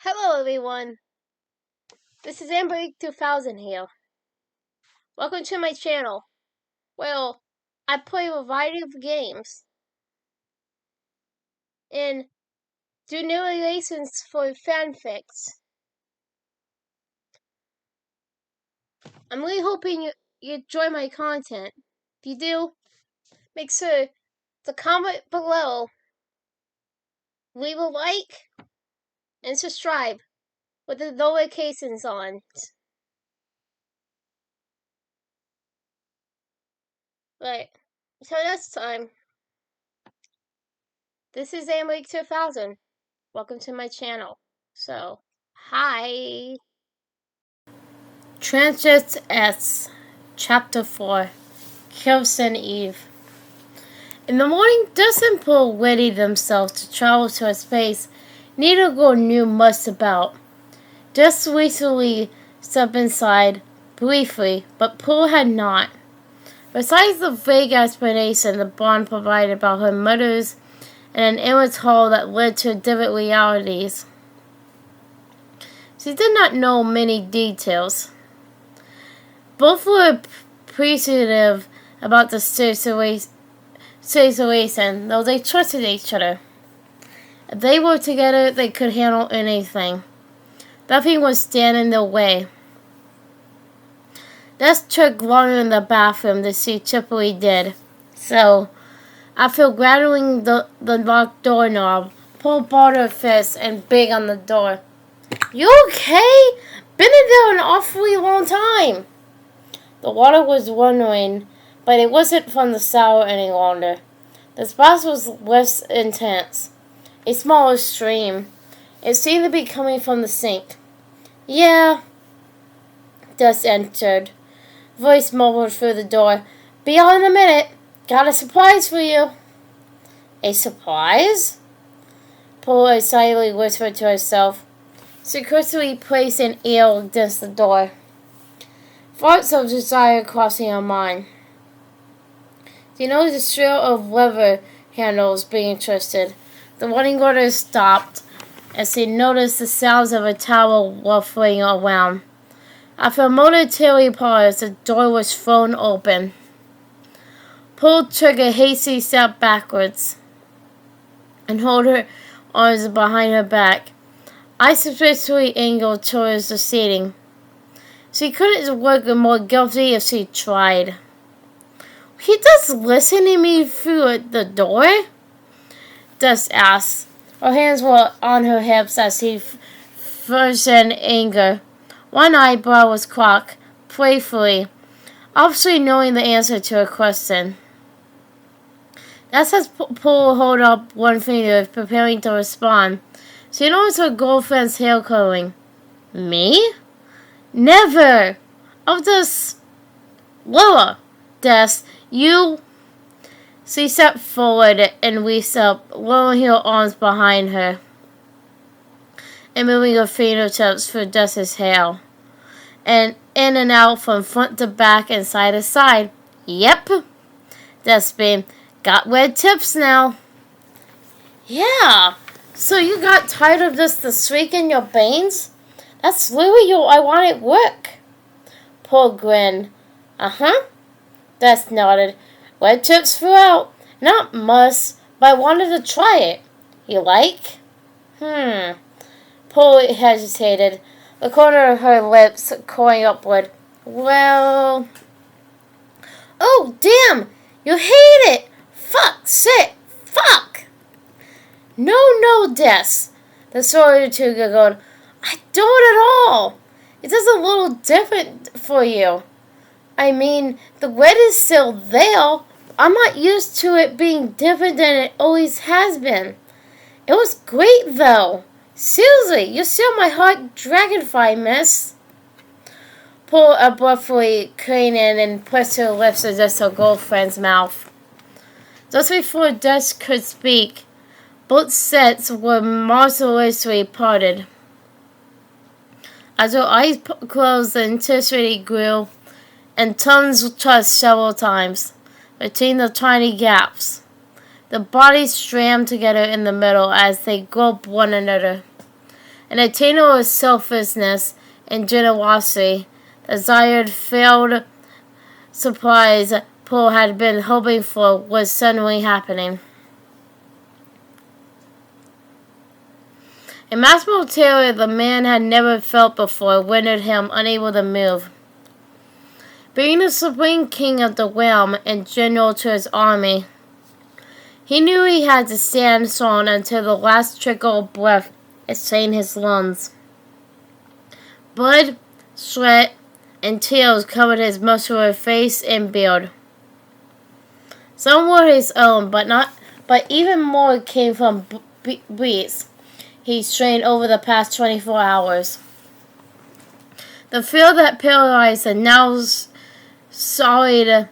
Hello everyone, this is AmberAnkNA here. Welcome to my channel. Well, I play a variety of games and do narrations for fanfics. I'm really hoping you enjoy my content. If you do, make sure to comment below, leave a like, and subscribe with the notifications on. Right, so next time, this is AmberAnkNA. Welcome to my channel. So, hi. Transect Chapter 4 Kills and Eve. In the morning, Dust and Paul readied themselves to travel to a space neither girl knew much about. Dust recently stepped inside, briefly, but Paul had not. Besides the vague explanation the Bond provided about her murders and an endless hall that led to different realities, she did not know many details. Both were appreciative about the situation, though they trusted each other. If they were together, they could handle anything. Nothing would stand in their way. This took longer in the bathroom than she typically did, so after rattling the locked doorknob, Paul balled her fist and banged on the door. "You okay? Been in there an awfully long time." The water was running, but it wasn't from the shower any longer. The splash was less intense, a smaller stream. It seemed to be coming from the sink. "Yeah." Dust entered. Voice mumbled through the door. "Be out in a minute. Got a surprise for you." "A surprise?" Paul excitedly whispered to herself. She quickly placed an ear against the door. Thoughts of desire crossing her mind. She noticed the trail of lever handles being twisted. The running water stopped as she noticed the sounds of a towel ruffling around. After a momentary pause, the door was thrown open. Paul took a hasty step backwards and held her arms behind her back, eyes suspiciously angled towards the ceiling. She couldn't look more guilty if she tried. "He just listened to me through the door?" Dust asked. Her hands were on her hips as she froze in anger. One eyebrow was cocked, playfully, obviously knowing the answer to her question. That's as Paul held up one finger, preparing to respond. She noticed her girlfriend's hair curling. "Me? Never! Of this... Lower, Des, you..." She stepped forward and reached up, lowering her arms behind her and moving her fingertips through Des's hair, and in and out from front to back and side to side. "Yep," Des beamed. "Got red tips now." "Yeah, so you got tired of this the streak in your veins? That's really your ironic work." Paul grinned. "Uh-huh." Des nodded. "Red tips throughout. Not much, but I wanted to try it. You like?" Paul hesitated, the corner of her lips curling upward. "Well..." "Oh, damn! You hate it! Fuck! Shit! Fuck!" No, Des." The soldier two giggled. "I don't at all. It is a little different for you. I mean, the red is still there. I'm not used to it being different than it always has been. It was great, though. Seriously, you're still my hot dragonfly, miss." Paul abruptly craned in and pressed her lips against her girlfriend's mouth. Just before Dust could speak, both sets were mercilessly parted. As her eyes closed, the intensity grew, and tongues touched several times between the tiny gaps. The bodies strammed together in the middle as they gulped one another. an attainer of selflessness and generosity. The desired failed surprise Paul had been hoping for was suddenly happening. A massive terror the man had never felt before rendered him unable to move. Being the supreme king of the realm and general to his army, he knew he had to stand strong until the last trickle of breath stained his lungs. Blood, sweat, and tears covered his muscular face and beard. Some were his own, but even more came from beats he strained over the past 24 hours. The fear that paralyzed the now solid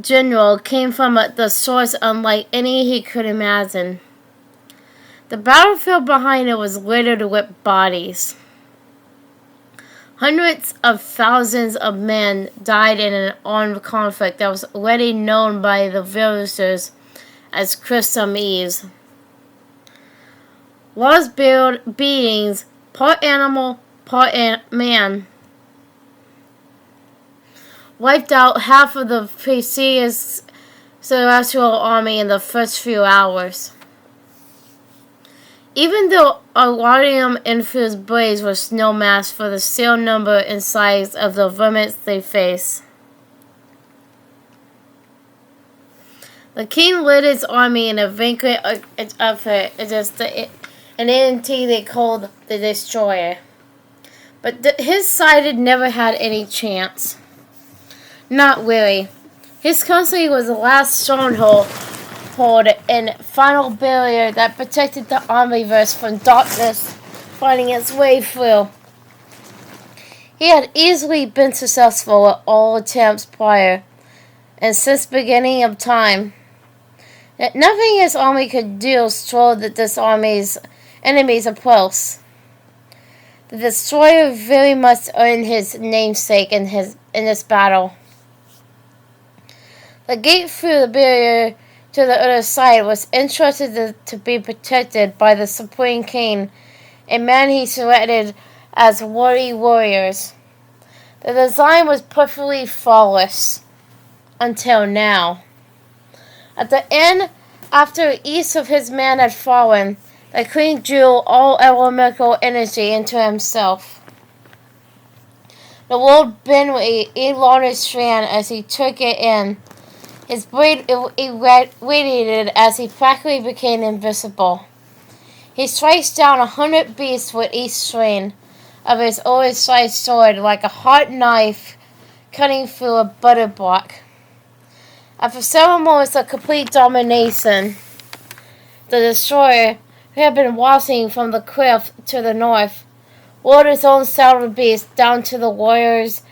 general came from the source unlike any he could imagine. The battlefield behind it was littered with bodies. Hundreds of thousands of men died in an armed conflict that was already known by the villagers as Christmas Eve. Lost beings, part animal, part man, wiped out half of the previous celestial army in the first few hours. Even though uranium-infused blades were no match for the sheer number and size of the vermin they faced. The king led his army in a valiant effort against an entity they called the Destroyer. But his side had never had any chance. Not really. His country was the last stronghold and final barrier that protected the omniverse from darkness finding its way through. He had easily been successful at all attempts prior, and since the beginning of time. Yet nothing his army could do slowed this army's enemies' approach. The Destroyer very much earned his namesake in this battle. The gate through the barrier to the other side was entrusted to be protected by the Supreme King, a man he selected as warriors. The design was perfectly flawless until now. At the end, after each of his men had fallen, the king drew all elemental energy into himself. The world bent with an elongated strand as he took it in. His blade irradiated as he practically became invisible. He strikes down 100 beasts with each strain of his oversized sword like a hot knife cutting through a butter block. After several moments of complete domination, the Destroyer, who had been watching from the cliff to the north, lured his own saddle beast down to the warrior's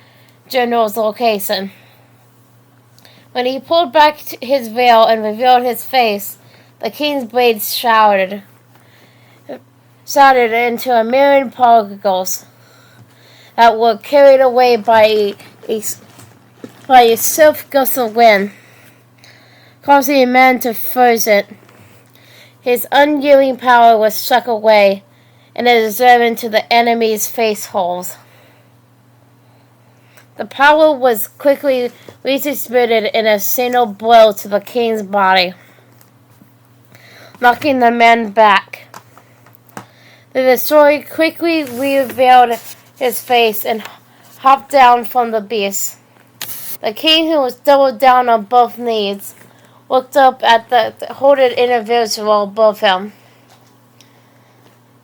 general's location. When he pulled back his veil and revealed his face, the king's blade shouted into a million particles that were carried away by a swift gust of wind, causing a man to freeze it. His unyielding power was sucked away, and it absorbed into the enemy's face holes. The power was quickly redistributed in a single blow to the king's body, knocking the man back. The Destroyer quickly revealed his face and hopped down from the beast. The king, who was doubled down on both knees, looked up at the hooded individual above him.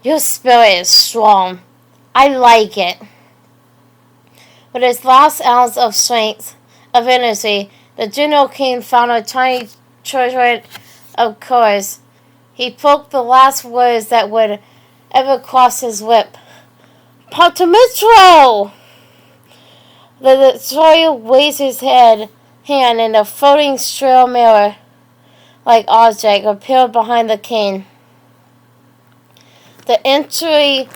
"Your spirit is strong. I like it." With his last ounce of strength, of energy, the General King found a tiny treasure of courage. He spoke the last words that would ever cross his lip. "Patamitro!" The Destroyer raised his hand, and a floating steel mirror-like object appeared behind the king. The entity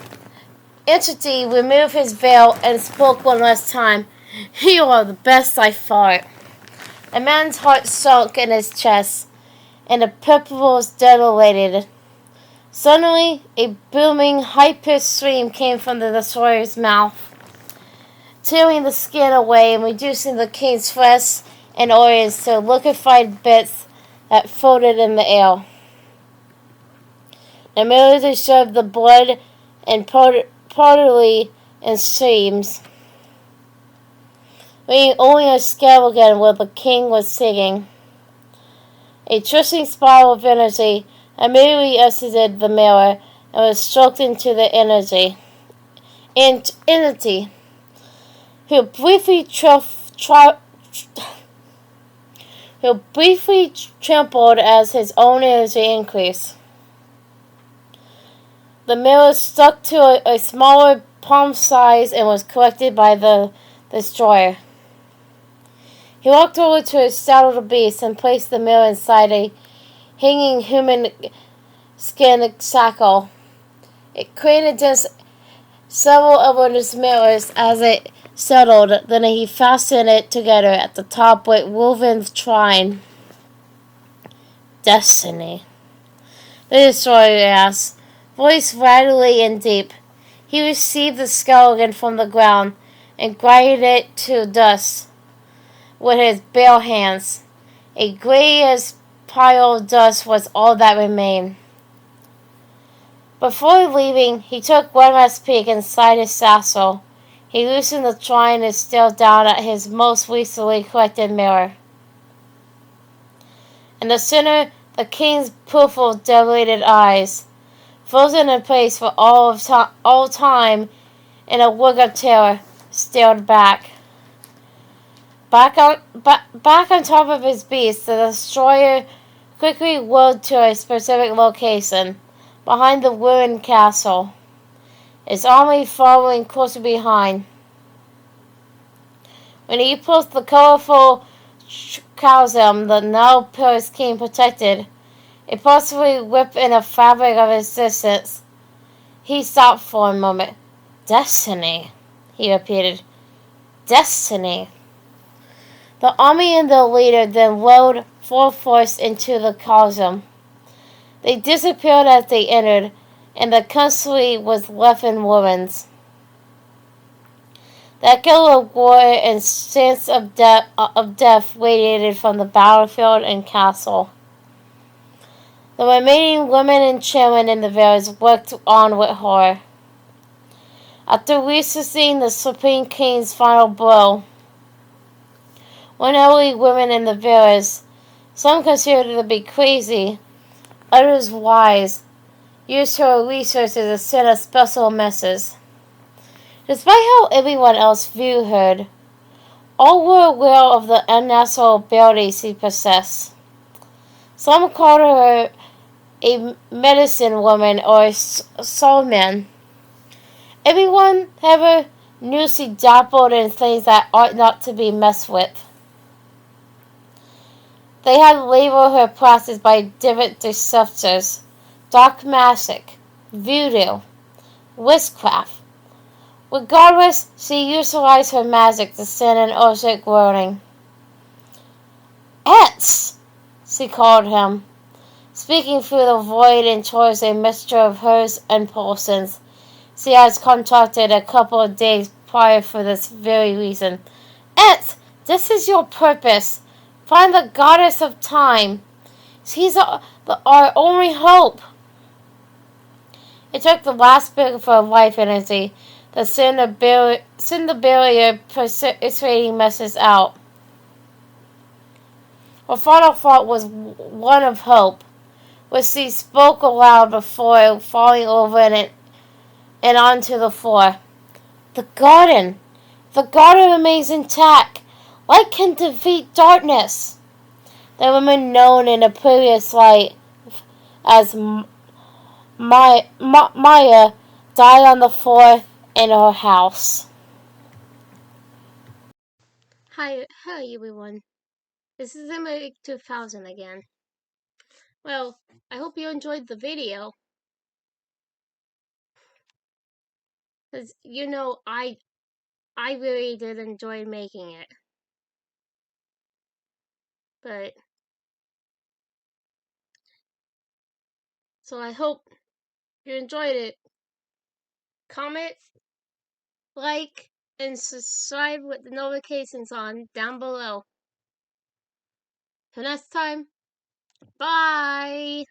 removed his veil and spoke one last time. "You are the best I fought." The man's heart sunk in his chest, and the pupils dilated. Suddenly, a booming, high-pitched scream came from the destroyer's mouth, tearing the skin away and reducing the king's flesh and organs to liquefied bits that floated in the air. The military shoved the blood and partly in streams, leaving only a skeleton where the king was sitting. A twisting spiral of energy immediately exited the mirror and was stroked into the entity, who briefly trembled as his own energy increased. The mirror stuck to a smaller palm size and was collected by the destroyer. He walked over to a startled beast and placed the mirror inside a hanging human skin shackle. It created just several of his mirrors as it settled, then he fastened it together at the top with woven twine. Destiny, the destroyer asked, voice rattly and deep. He received the skeleton from the ground and grinded it to dust with his bare hands. A grayish pile of dust was all that remained. Before leaving, he took one last peek inside his satchel. He loosened the twine and stared down at his most recently collected mirror. In the center, the king's purple, dilated eyes, frozen in place for all time in a look of terror, stared back. Back on top of his beast, the destroyer quickly whirled to a specific location, behind the ruined castle, his army following closer behind. When he approached the colorful chasm the now pillars king protected, a possibly whip in a fabric of existence, he stopped for a moment. Destiny, he repeated. Destiny. The army and the leader then rode full force into the chasm. They disappeared as they entered, and the country was left in ruins. The echo of war and sense of death radiated from the battlefield and castle. The remaining women and children in the village looked on with horror. After witnessing the Supreme King's final blow, one elderly woman in the village, some considered to be crazy, others wise, used her resources to send a special message. Despite how everyone else viewed her, all were aware of the unnatural abilities she possessed. Some called her a medicine woman or a soulman. Everyone, however, knew she dabbled in things that ought not to be messed with. They had labeled her practice by different descriptors: dark magic, voodoo, witchcraft. Regardless, she utilized her magic to send an urgent warning. Ets! She called him, speaking through the void and towards a mixture of hers and Paulson's. She had contracted a couple of days prior for this very reason. Ets! This is your purpose. Find the goddess of time. She's our only hope. It took the last bit of her life energy to send the barrier persuading message out. Her final thought was one of hope, which she spoke aloud before falling over and onto the floor. The garden remains intact. Light can defeat darkness. The woman known in a previous life as Maya died on the floor in her house. Hi everyone. This is AmberAnkNA 2000 again. Well, I hope you enjoyed the video. Because, I really did enjoy making it. But, so I hope you enjoyed it. Comment, like, and subscribe with the notifications on down below. Till next time, bye!